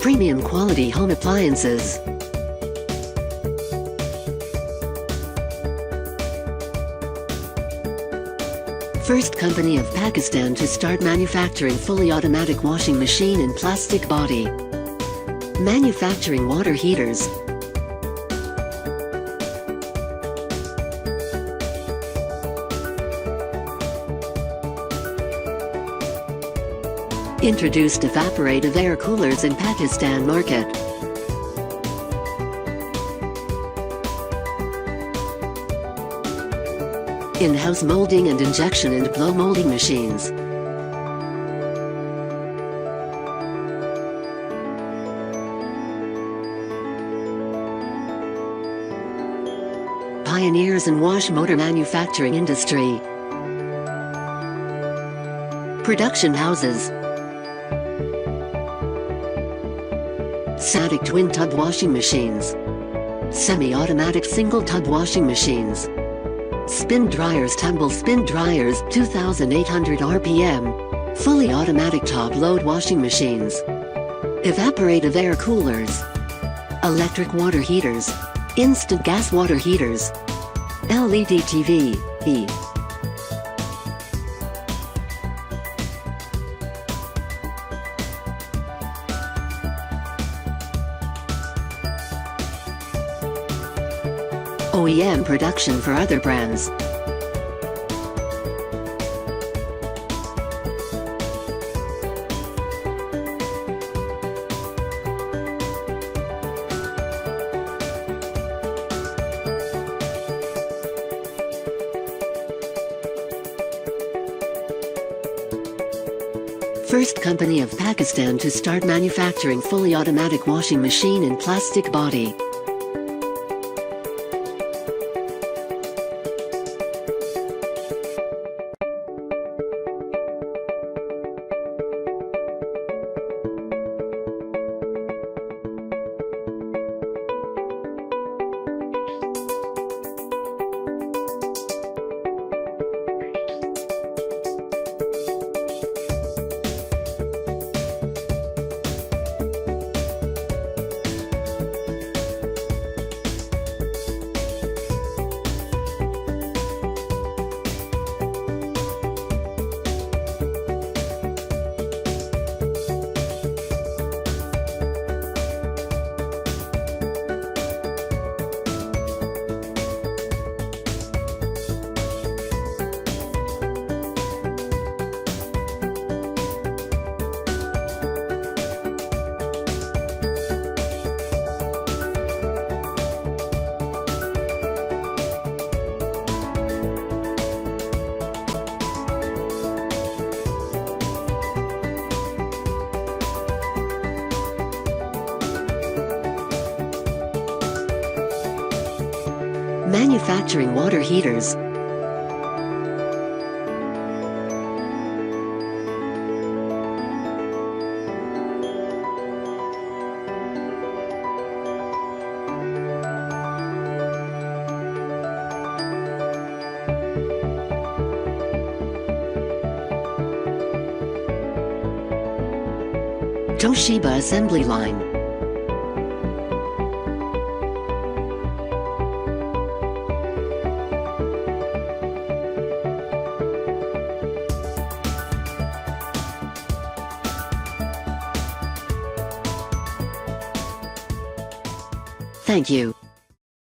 Premium quality home appliances. First company of Pakistan to start manufacturing fully automatic washing machine in plastic body. Manufacturing water heaters. Introduced evaporative air coolers in Pakistan market. In-house molding and injection and blow molding machines. Pioneers in wash motor manufacturing industry. Production houses. Static twin tub washing machines. Semi-automatic single tub washing machines. Spin dryers, tumble spin dryers, 2800 RPM. Fully automatic top load washing machines. Evaporative air coolers. Electric water heaters. Instant gas water heaters. LED TV. OEM production for other brands. First company of Pakistan to start manufacturing fully automatic washing machine in plastic body. Manufacturing water heaters. Toshiba assembly line. Thank you.